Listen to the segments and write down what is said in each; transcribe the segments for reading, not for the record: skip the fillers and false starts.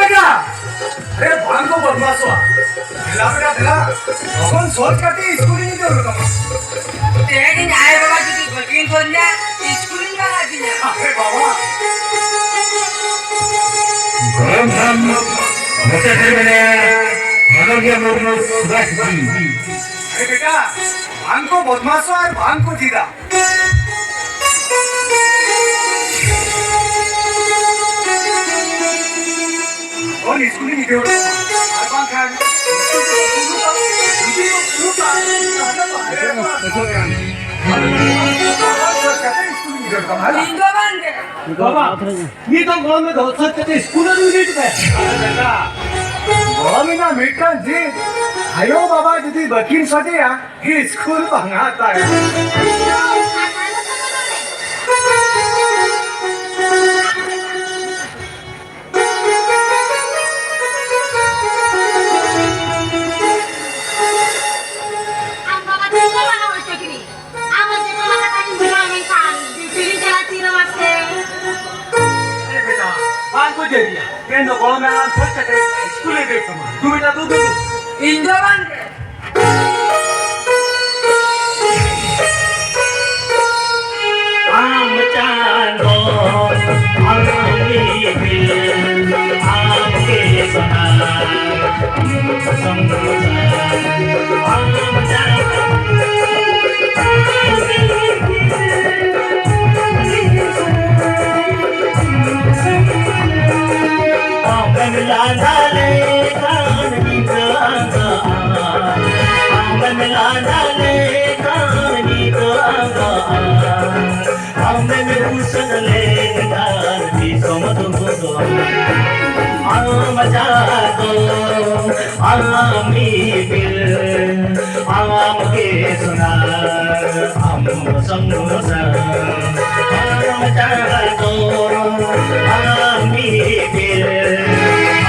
अरे भांग को बदमाश हुआ दिला बेटा दिला अपन सोच करते स्कूल नहीं दे रहा तेरे दिन आए बाबा जी की बकिंग खोल जा स्कूल में लगा दिया अरे बाबा गरम हम मोटे घर में मनोज्ञ मोरनो सुभाष जी अरे बेटा भांग को बदमाश हुआ और भांग को जीरा और स्कूल नहीं दे रहा भांग खा बाबा ये तो गांव में बहुत सारे स्कूल यूनिट पे बेटा गांव में ना मिटन जी आयो बाबा यदि वकील सदे या ये स्कूल भांगाता है Kendo kalau memang saya ke sekolah dek sama, tu betul tu tu. इंद्रवन आम चांदो आमी बिल आम के सना आम चांदो आमी बिल आम के सुना आम संगोसन आम चांदो आमी बिल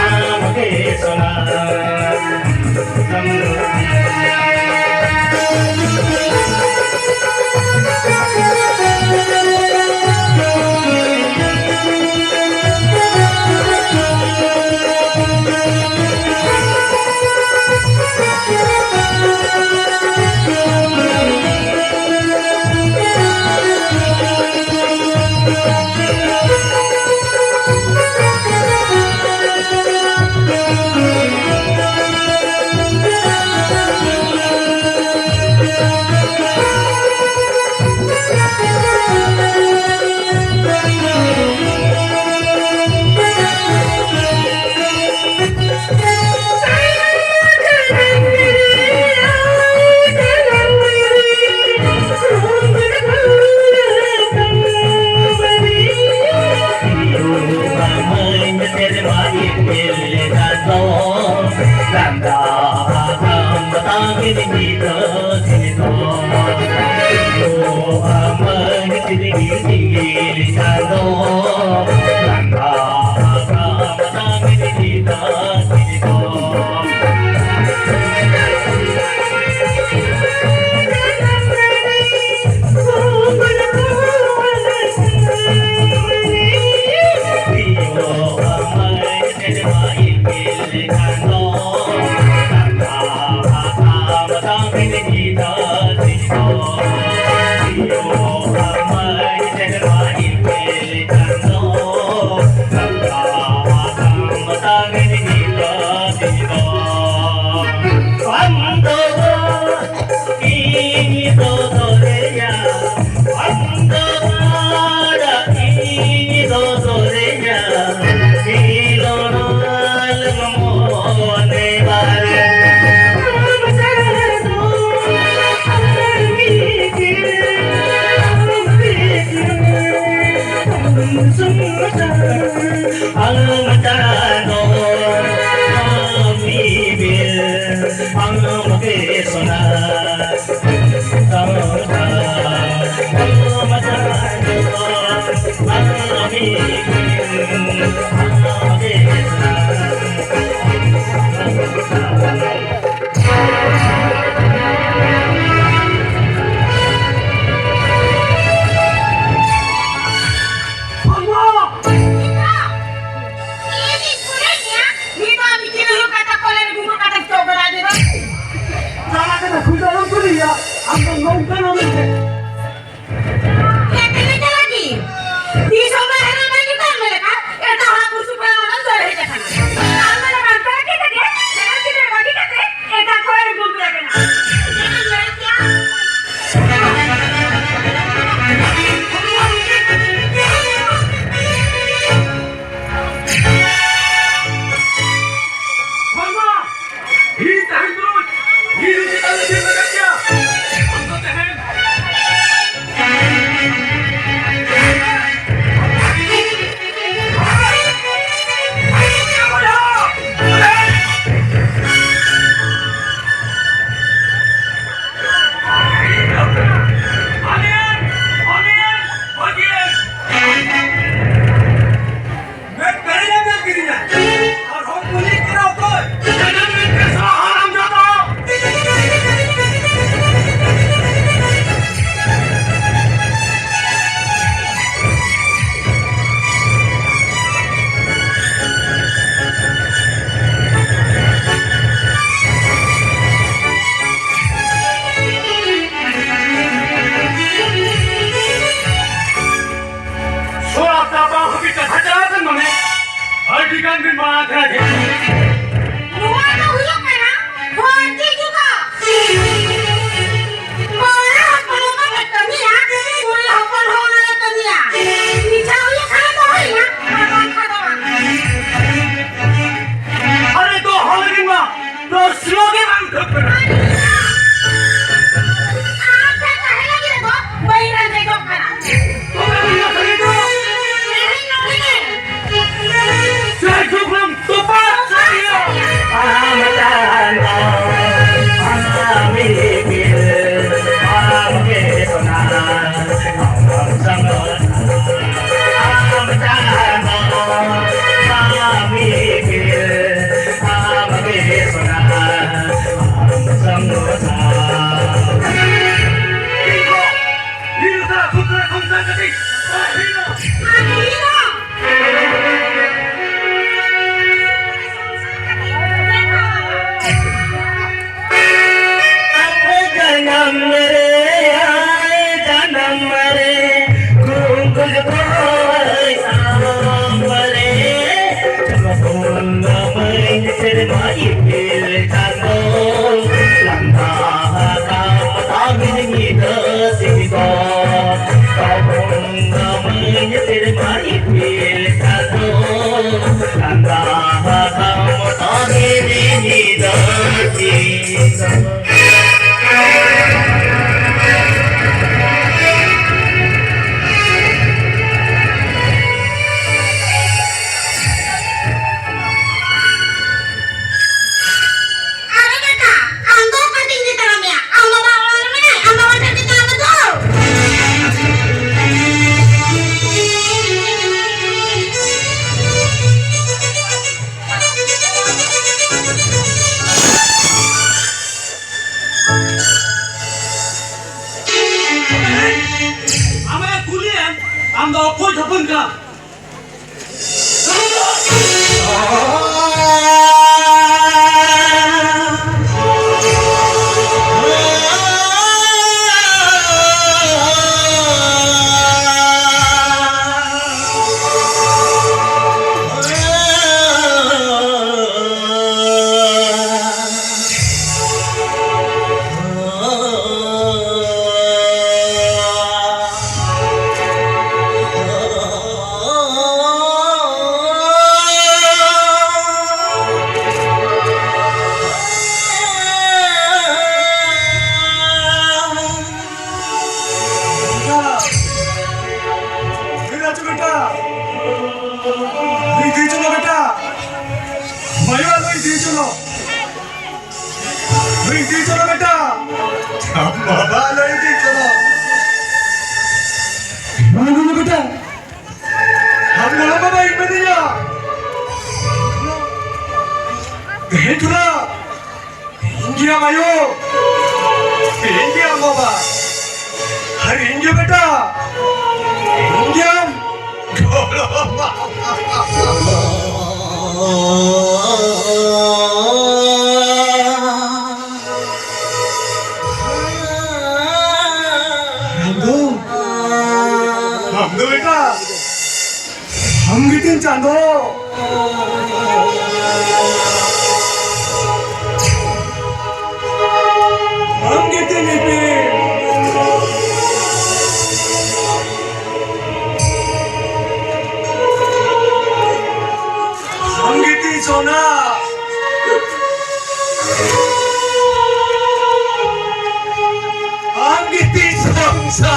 आम के सुना bukan mobil saya. Kayaknya lagi. Di sana ada lagi kan mereka. Eta aku supaya orang suara aja kan. Kalau ada kantor kita dia, jangan kita bagi kita. Eta kau yang gue bilang. Jangan mereka. Mama, ini tahan terus. Ini kita lebih bekerja. Angkat tahan. Luar tuh huyuk mana? Kunci juga. Boleh kalau mana kami ya? Boleh hafal hafal kami ya? Bisa huyuk sana tuh huyuk. अरे तो हॉलिंग में तो स्लोगे हम करना Apa cahaya lagi tu? Bayiran saya kana. तो मैं ये करी तो saya juga तो बात चाहिए ini tak bukan kontak ketik Ada kata, anggo penting di dalamnya. Anggo bawa mana? Anggo penting di dalam betul. हमें कुलियन हम तो कोई ठपन का इंडिया मायो इंडिया बाबा अरे इंडिया बेटा India Anggitin Chandra. Anggitin Ipin. Anggitin Sona. Anggitin Samsa.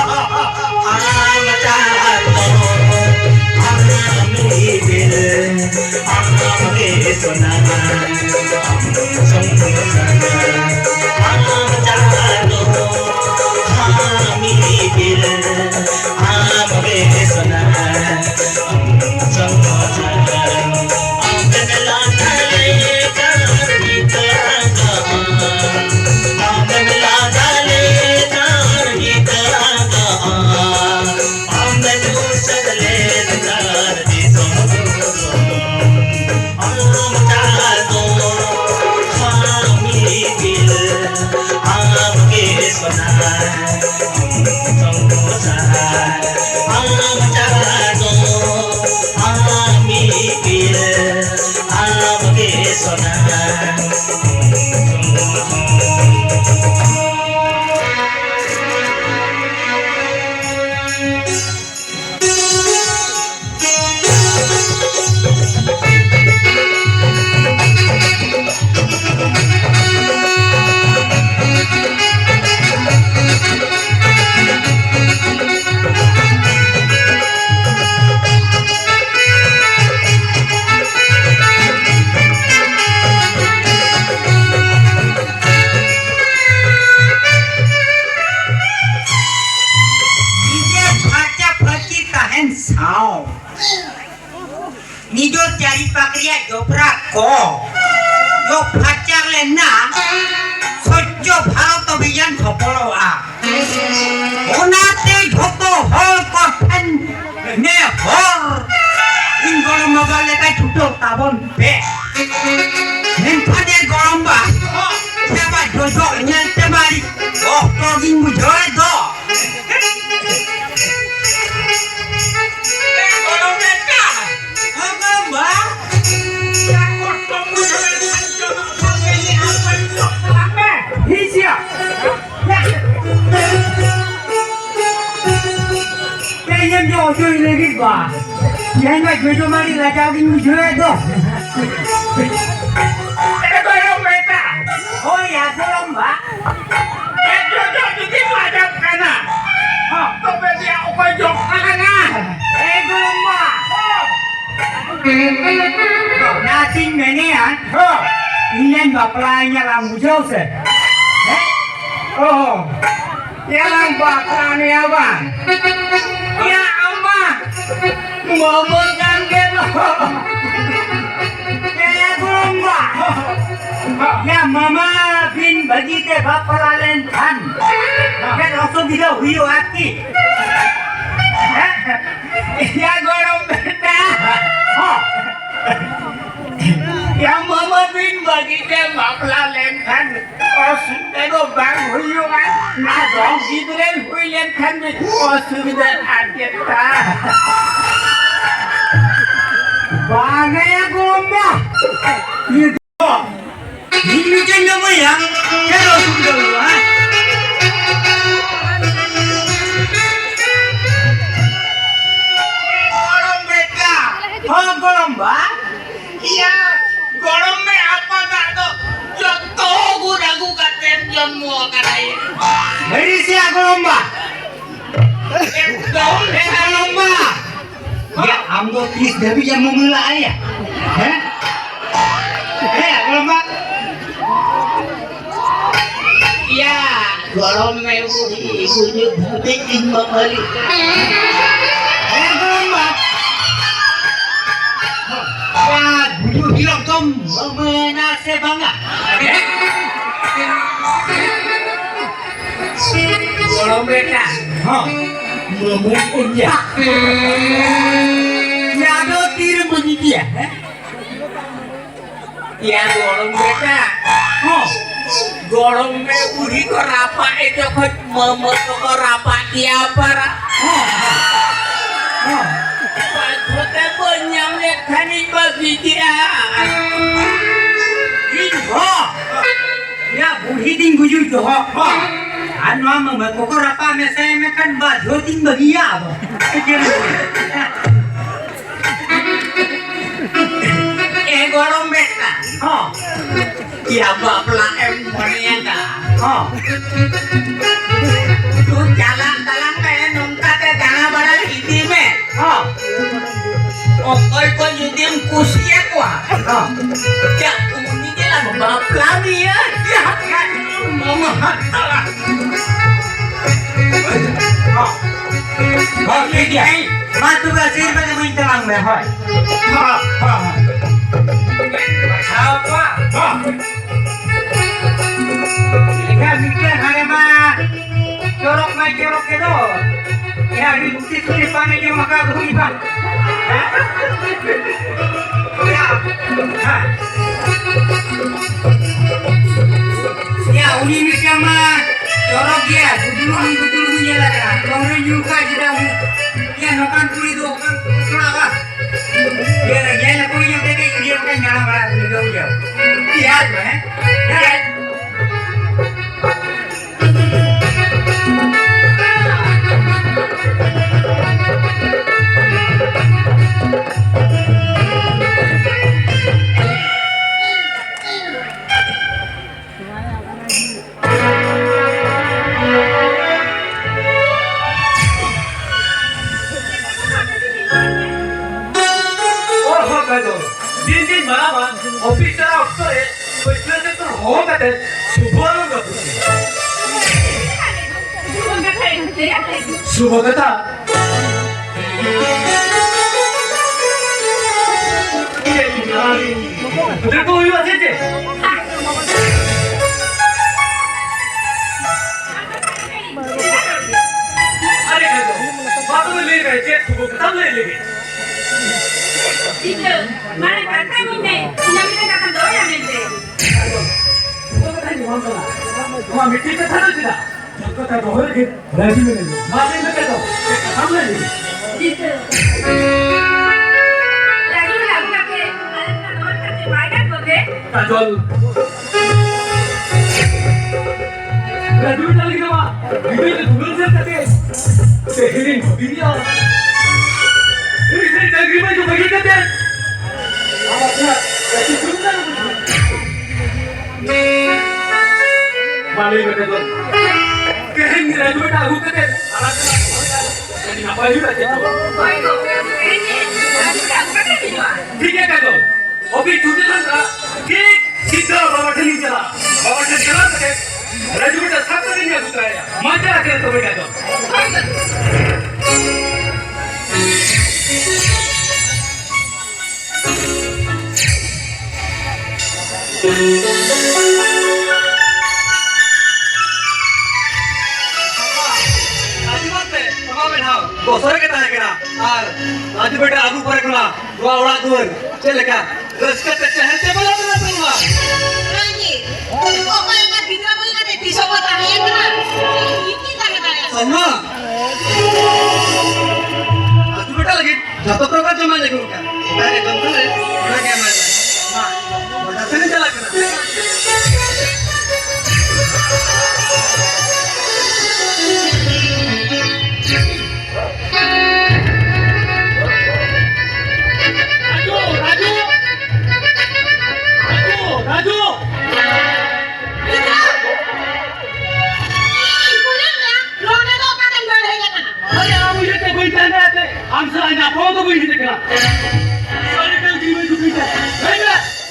Nido cari pakria joprak ko. Yo pacar lena. Sojo bharat abhiyan safolo a. Onate jhoto hol korthen ne hor. In gorom mogale kai chuto tabon be. Nempade gorom ba. Seba jojo nyelte mari. Oh toging bujore do. Chơi lên cái quả, nhà anh mày cho mang đi là cháu đi mua chơi đó. Em coi đâu mày ta? Thôi nhà sao không bà? Em cho cái mà đập cái nào? Tôi bây giờ ông phải chụp cái nào? Em coi không bà? Nhà tin mày nghe hả? Ini bapaknya lampu jauh se. Oh, yang bapaknya apa? Ya Allah, ngomongkan gitu. Ya gumba. Ya mama bin bagi te bapak lalen kan. Kan langsung tidak huyu hati. Ya gorong benda. Yang mama bin bagi te bapak lalen kan. Oh sudah go bang huyu kan. Nah dong gitu kan huyu kan. Oh sudah ada ta. Bagaya gomba. Ini jangan apa ya? Kalau sudah lupa. Gorong mereka. Oh gorong ba? Iya. Gorong me apa tak tu? Joto guna katen jamu kadai. Beri siapa gorong ba? Gorong ba? Ya, ambo please Dewi yang memulai ya. Gorong ba? Ya, gorong me bunyi bikin membeli. Gorong ba? Ya, bunyi hilang tom menase bangga. Gorong beta. Memungkin ya. Ya ada tir begini ya. Ya gorong beta. Gorong me uri ko rapa itu ko momo ko rapa dia para. Kita penyam lekani bagi dia. Ini ya budi ting guju tu ha. Anwa mama koko rapa me saya me kan ba joting bagi ya. Gorong beta. Ha. Ya bapla em monianda. Ha. Tu jalan-jalan me nungka te dana bada hiti me. Ha. Okoy ko yudim kusia kwa. Ha. Ya uni ke la bapla ni ya. Ya kan mama hatala. Ha. Ha dia. Matu basir me minta lang me hoy. Ha ha. Apa? Ika mikir hari mah jorok itu. Ya di bukti tulisan ini maka berubah. Ya. Ya uni mikir mah jorok ya. Betul punya lah. Orang juga tidak. Ya nokan tuli tu kan kenapa? Ya nak punya mereka dia kan nyala malah dia. Iya, ya. दिन बराबर officer अफसर पैसे तर हो का ते शुभवाला का शुभ कथा तेरे को हुई बात है अरे बात में ले रहे थे शुभ कथा ले लेंगे Itu, mana kata minte, tidak bisa kata doa minte. वहाँ मिट्टी पे था ना सीधा सबको था तो होए कि राजी में नहीं मालूम में कहता हूँ हम ले लेंगे Itu. Lagi lagu kake, ada doa kate baik boge. काजल राजू चल गया वहाँ वीडियो तो गूगल से करते तेरी वीडियो इसे तकरीबन जो बगी करते हैं अब अपना ऐसी सुनना मालूम है तो कहेंगे राजू बेटा आगू करते यानी ना पाई बच्चे Baik boge, ini lagu kate dijual. ठीक है काजल अभी छुट्टी था ठीक सीधा बाबा ठेली चला करके राजू बेटा सब दिन नहीं उतराया मजा आ गया तो बेटा तो दोसर के तरह केना आर राजू बेटा आगू पर केना दुआ उड़ा दुर चल का रस के चहलते बोला बोला सुनवा Lagi, kok yang bidra boge kate disobat tanya kan? Ini tanya-tanya. सन्ना राजू बेटा लगे जतो प्रकार जमा लेके उनका तारे जंगल है उड़ा क्या मार मां बता से नहीं चला केना राजू अरे हम ये तो कोई जाने आते हम से ना प्रो तो कोई नहीं देखना सारे कल की में दुखी है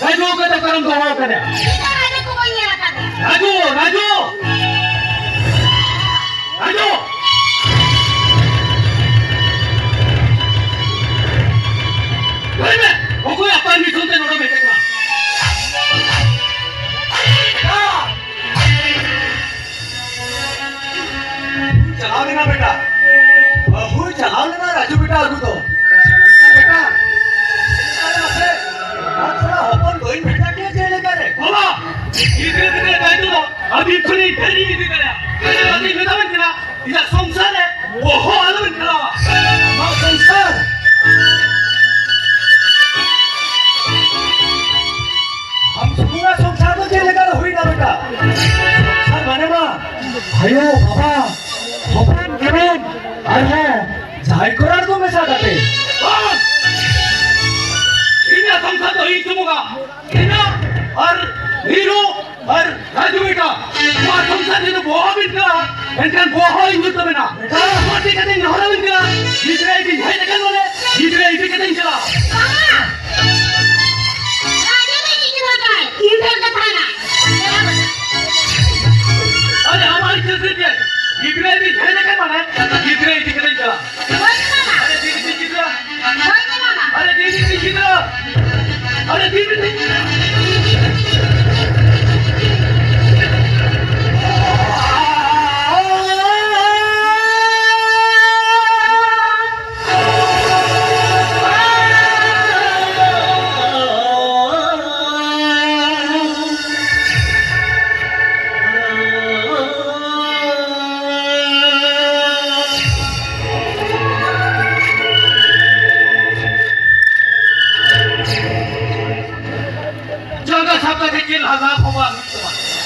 राजू का तो करम तो हो करे राजू राजू राजू वो कोई अपन नहीं सुनते नोड़ो बेटे का चलाओ लेना बेटा बहु चलाओ लेना राजू बेटा आगू तो बेटा थोड़ा ओपन गोइन बेटा क्या चले जा रे बाबा इधर इधर बैठ दो अभी थोड़ी देरी इधर करे अभी बेटा बन गया इधर संसार है वो हो आलम खड़ा मां संसार बेटा संसार माने मा आयो बाबा हपन गेबेन আর হ্যাঁ যাই করার তো মেশা কাটে इन्हें संसार तो ही चुमुगा इन्हें और हीरो और राजू बेटा वो संसार जी तो बहुत इनका इनका बहुत ही होता है ना बहुत ही कहते हैं हरा इनका जितने भी है लेकिन बोले जितने भी कहते हैं चला राजा ने की बोलता है इधर का थाना अरे हमारी चलते हैं जितने भी है लेकिन माने जितने भी कहते हैं चला अरे दीदी जितना अरे दीदी जितना अरे दीदी jaga sabda kecil hazak hoba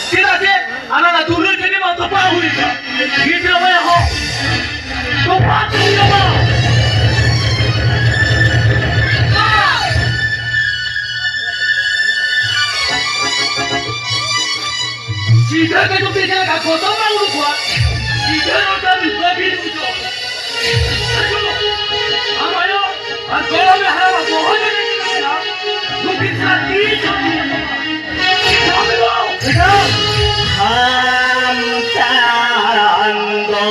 tidak sih anak dulu jadi mau topa hui gitu apa ya ho topa tuh ya ma सीधा के तो पीछे का कोतो में उड़ हुआ सीधा रोटा मिलवा भी मुझो हम आयो और गोला में हरा बहुत नहीं ना मुझे साथी चाहिए बेटा हम Chando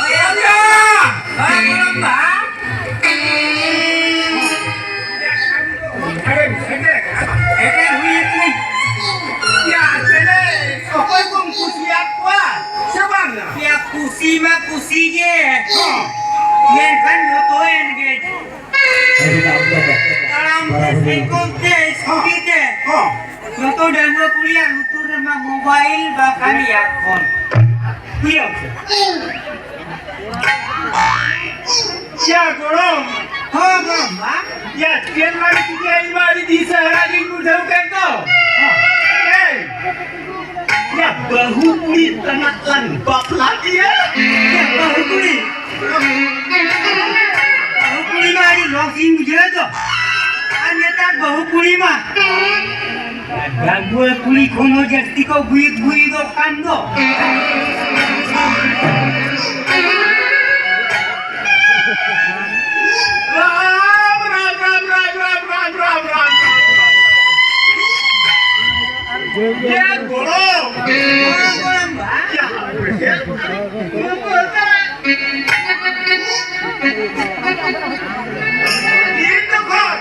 Ayo, engage. Yang kan lo engage. Dalam kontes kita. Lo dah mau kuliah lu rumah mobile bahkan earphone. Iya. क्या करो Oh, mama. या ट्रेन वाली तुझे इमारी दी सहरा की मुझे कहता या बहु पूरी तना लन बकला दिया Ya bahukuli. Bahukuli mah ada login je tu. Ane tak bahukuli mah. Dan gue kuli kono jadi kau buit tu kan tu. Ram Ram Ram Ram Ram Ram Ram Ram ये बोलो Orang bah. क्या ये बोलता है ये तो बात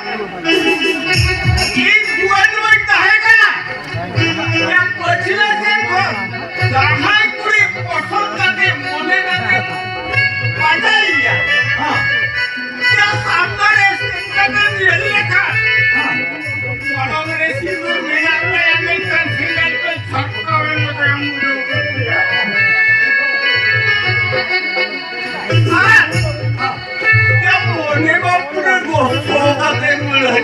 ये जुआन है ना या पछिला से जहां पूरी पसंद करते मोने करते पाजाइया हां क्या सामने सिंगल ये था हां मनोरे सिंदूर मिला पे हमें कंसीलर पे छटका हुए मुझे हम लोग किया हां क्या मोने को पूरे दोस्तों का देख मिल है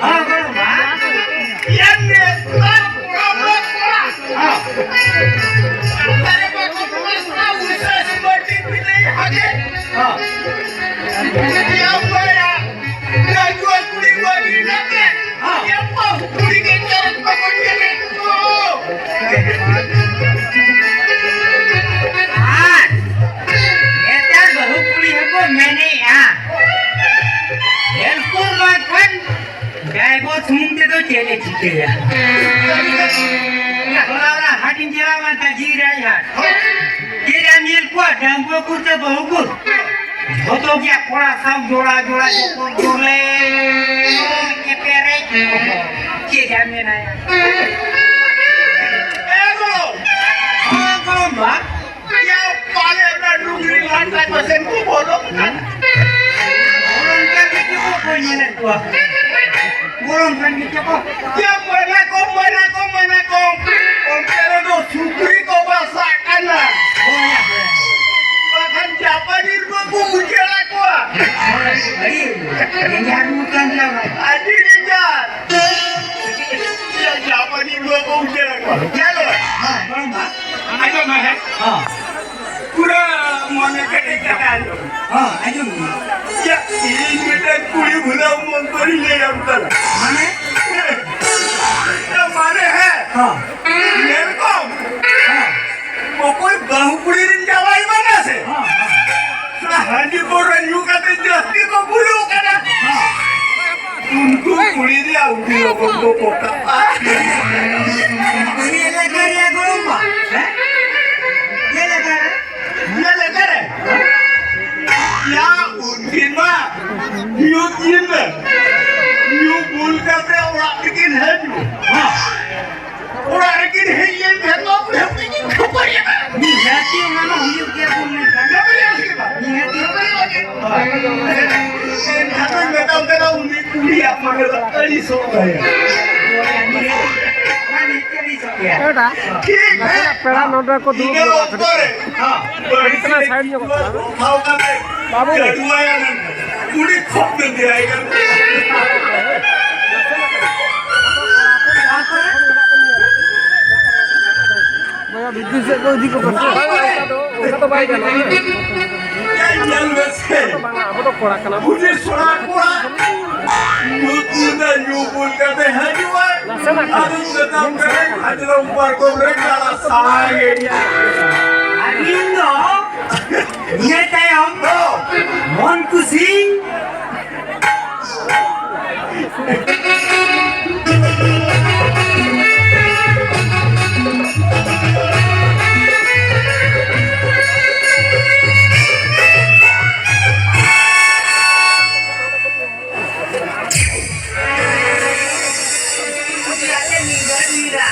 Ah, orang bah. yang kan pura-pura Antara bagus tahu saya seperti pilih haji. Siapa ya? Yang jual kulit bagi nanti. Siapa kulit kejar pokoknya itu. Ah. Ye tak bahukuli aku mene ya. Elkur bahkan. Gaya gua sumde tu cile cile ya. Orang hatin jerawan tak jira ya. Jira mil kuat dan gua kurta bahukur. Betul dia pola sam jola jokor jole. Kepere. Jira mena ya. Ego. Kalau mbak. Yang paling nak duduk lantai pasien ku bolong kan. Orang kan itu pokoknya nak tua. Orang kan itu kok. Yang mana kau. Orang itu sukri kau basakan lah. Oh ya. Bahkan Japan itu aku ujian aku. Ini harukan lah. Aji kejar. Yang Japan itu aku ujian aku. Jalan. Orang mbak. Ayo mah. Ah. Pura mana kedekaan. Ayo. Ya ini kita kuli bulan menteri yang betul. Mana? Yang mana है? Welcome. वो कोई बाहुपुरी जावाई mana से? हाजी boron you कहते जस्ती को बुलू करना। उनको कुली दिया उनकी लोगों को पोता। Ini legar ya orang mbak. Ini legar. ये लेकर है। या उनकी माँ यू जिंद यू बुल करते और बिकिन है जो। और बिकिन है ये भेदो बिकिन खबर ये। Ini hati orang mana hidup dia pun ni kan. क्या बोले उसके बाद? Ini hati. Kata बताओ तेरा उन्हीं कुली आप मगर कई सो गए। Ini hati. Mana cari saya. ठीक है। पेड़ा नोटा को दूर इधर ऊपर है। हाँ। इतना साइड में होता है ना? खाओ का नहीं। बाबू। जड़ुआया नहीं। कुली खोप में दिया है कर। भैया विद्युत से कोई दिक्कत नहीं तो भाई जाना क्या जल वैसे? वो तो कोड़ा कना मुझे सुना कोड़ा। मुझे यूं बोल करते हैं जुआ। आदमी बताओ करे हजरा ऊपर को ब्रेक डाला साए। Arindo. Ini tayo. Mon kusing. Mira.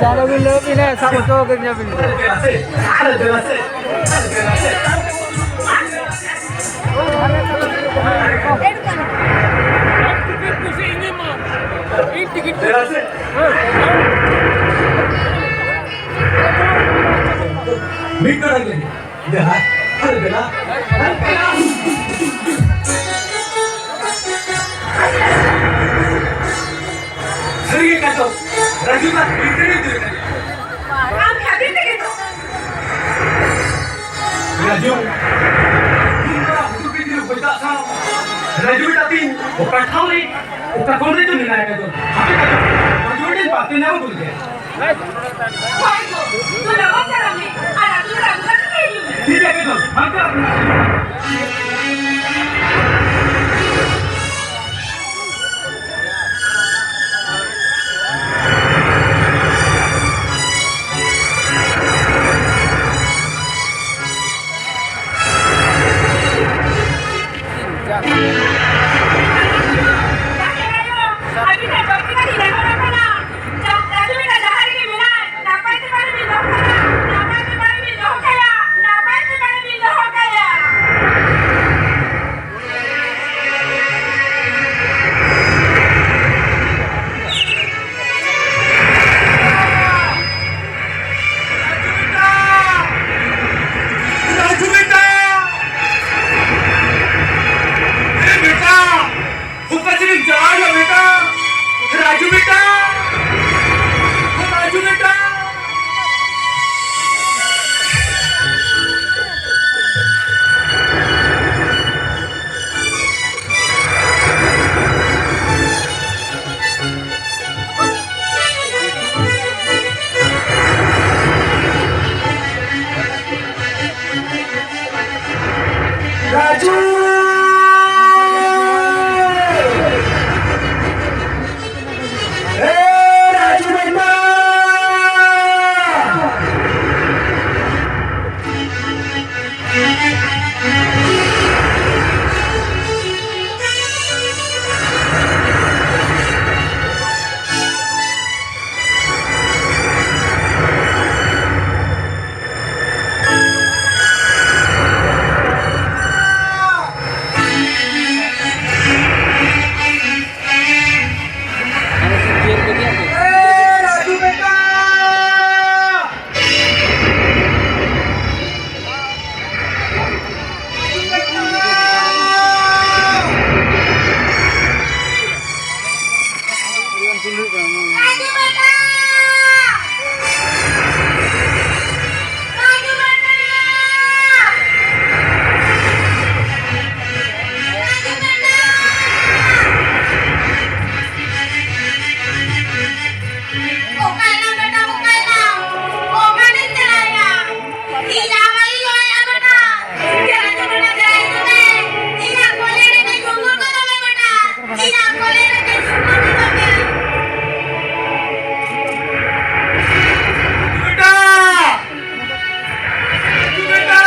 Jangan bilang ini sama cowok kerja bilang. आम्ही आधी गेलो Raju tapi bukan tahu ni, bukan kau itu ni nak tu. Tapi kalau Raju ni pasti nak tu dia. बायको तुला वाचायला मी आणि तुला रंगात केली ठीक आहे तो, मग आधी त्या डॉक्टरला दिला होता ना राजू बेटा जहार के मिला नापायचे पाणी मी जाऊ कया नापायचे पाणी मी जाऊ कया नापायचे पाणी मी जाऊ कया राजू बेटा, ए बेटा, ऊपर से जवान हो बेटा, राजू बेटा, राजू बेटा. राजू ए राजू बेटा राजू बेटा राजू बेटा राजू बेटा ओकायला बेटा ओकायला ओकाने चलाया इला वाली लोया बेटा तेरा तो बेटा जाएगा मैं इला कोले रे के गुंगुर को दे बेटा इला कोले रे के सुंदर को दे बेटा, राजू बेटा.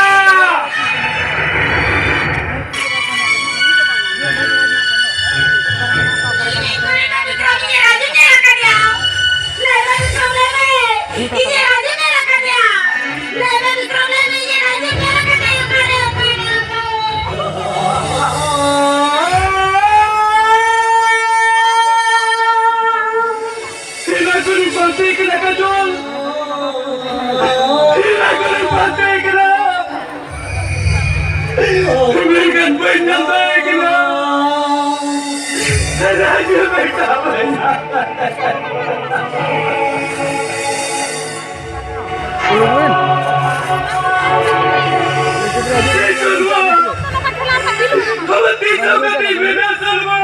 Sila kuni pantai kena kajol. Sila kuni pantai kena. Berikan banyak baik kena. Raja betul banyak. Tungguin. Salwa, kalau tidak berani bina Salwa.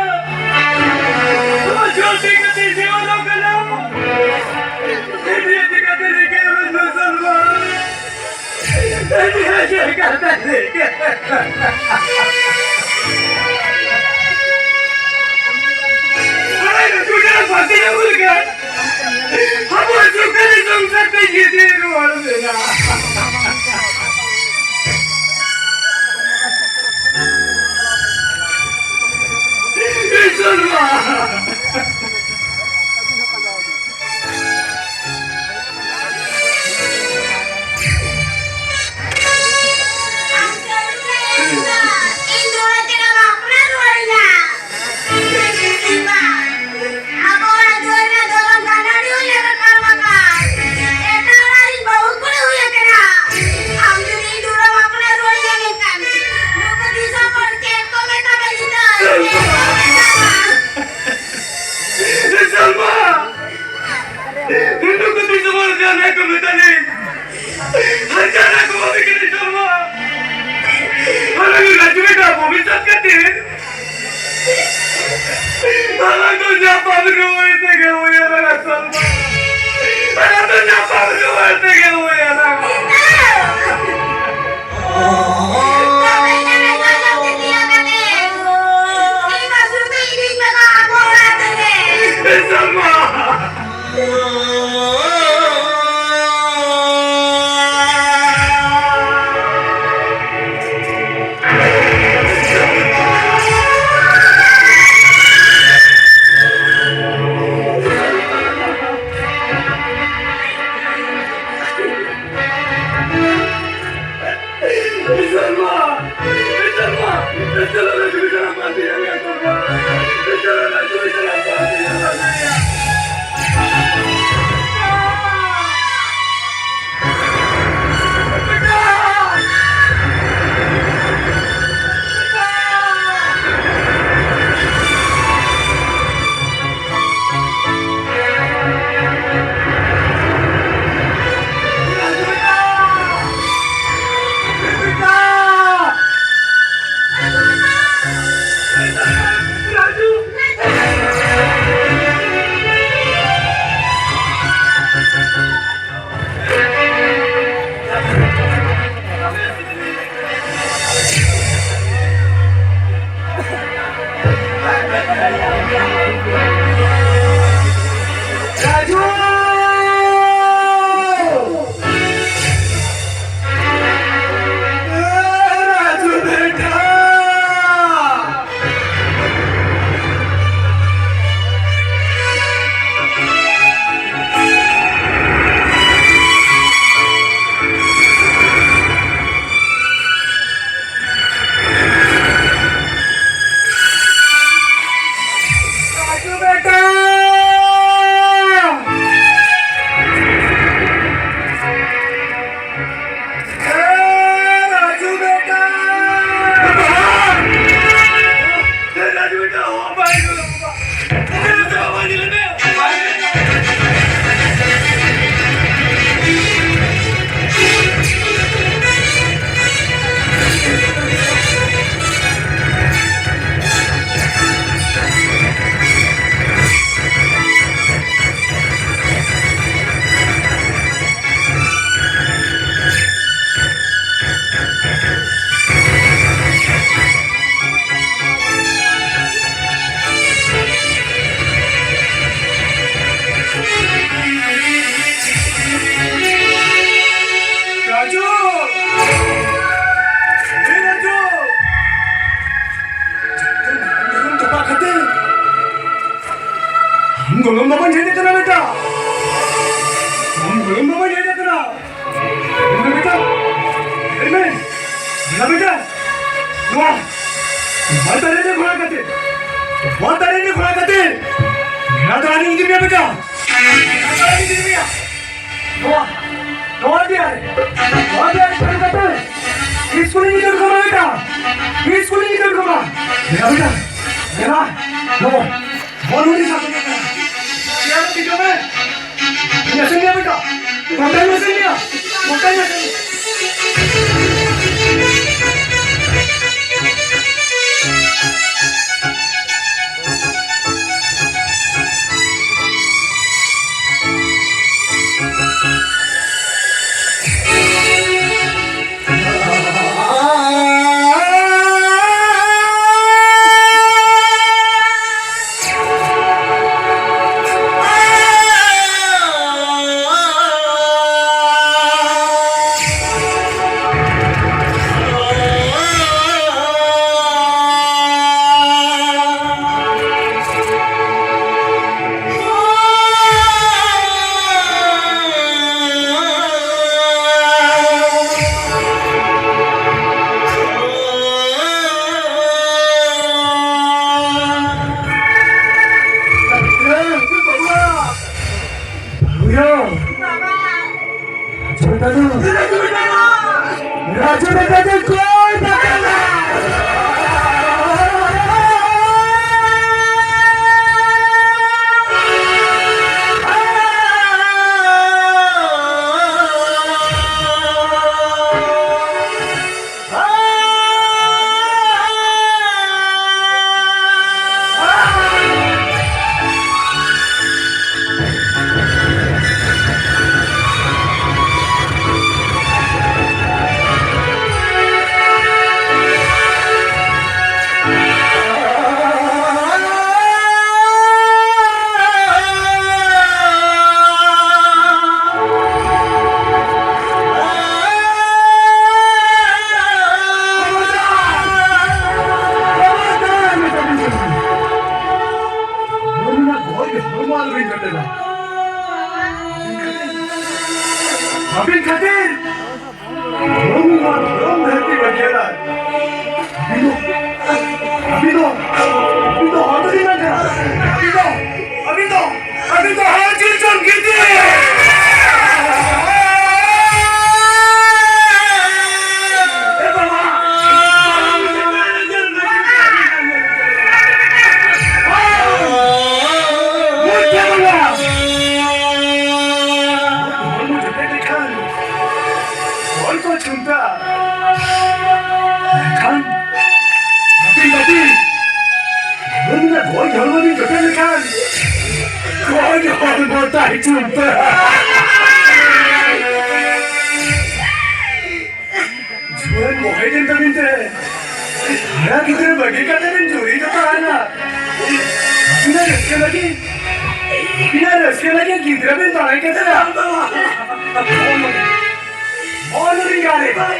Kalau jodoh kita siapa kena. Ini kita terikir dengan Salwa. Ini aja kata terikir. Ayo sudah pasti nak bukan. Apa suka ni sungguh tinggi di luar sana. Salwa. को मिताली हजारा को भी के शर्मा अलग राजू बेटा भविष्य करते अलग तो जा पाव रोते के हो यार शर्मा अलग तो जा पाव रोते के हो यार belum bapak jadi kena beta. Belum bapak jadi kena. Belum beta. Amen. Na beta. Wah. Mata ini khula kate. Mata ini khula kate. Mera तो आने की बेटा. आने की बेटा. Wah. Wah dia. Wah dia khula kate. School नहीं कर कमा बेटा. स्कूल नहीं कर कमा. मेरा बेटा. मेरा. नो. बोलो नहीं सकते. यार किधर है? मैसेज लिया बेटा, मोटा मैसेज लिया, मोटा मैसेज। राजू बेटा तो कोई पकड़ना रुमाल भी कटेला अभी खातिर हम धरती बखेड़ा अभी तो हॉटल ही ना करा अभी तो हर चीज चमकी थी जुआन मोबाइल तमिंते हरा कितने बड़ी का तेरे चोरी तो है ना बिना रस्के लगे कितने भी तो है कैसे ना और नहीं गाने गाने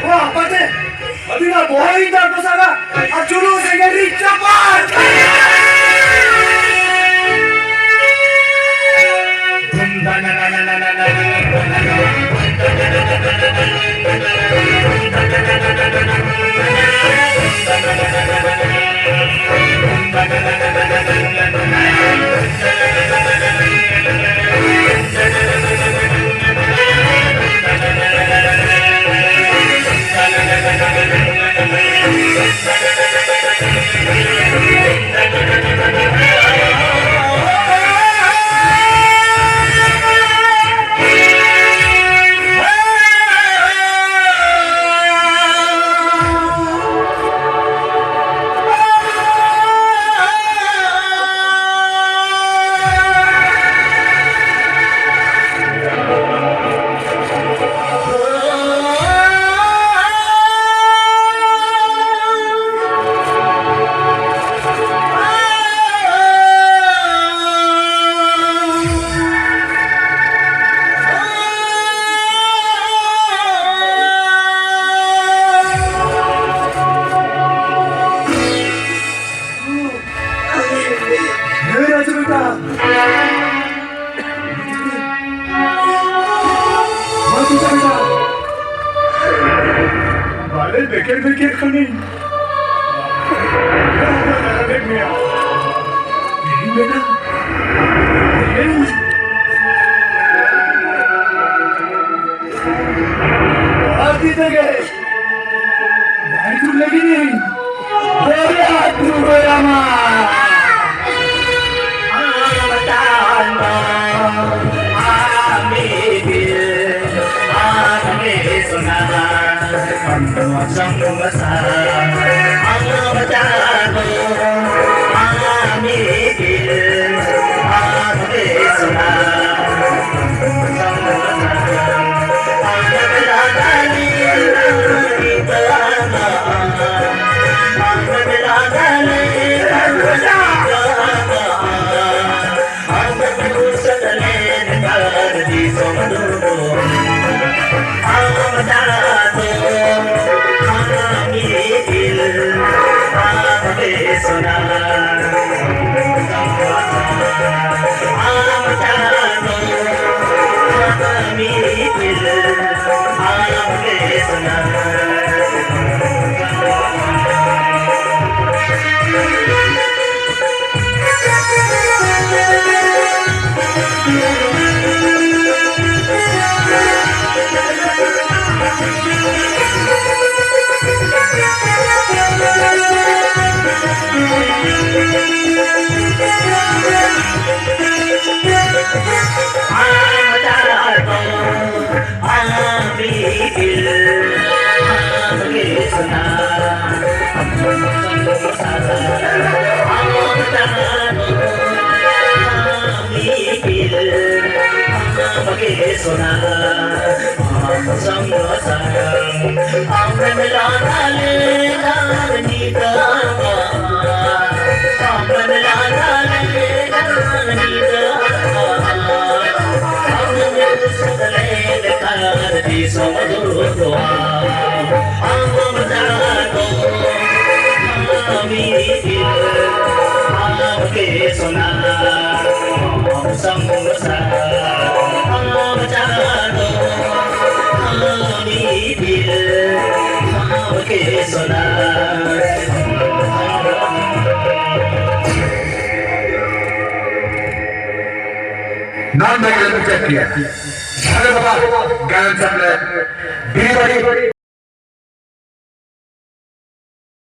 वाह पते अभी ना बहुत ही डर बसागा अब चुनो से गली चपाट बेकर खनी बेटा आती तो गए गाड़ी तो लगी नहीं बोले हाथ तू रोया माँ সমুদ্র আম জানো আমি आपके सुना हम संसार हम जानो हमी दिल आपके सुना नाम किया अरे बाबा ज्ञान चंद्र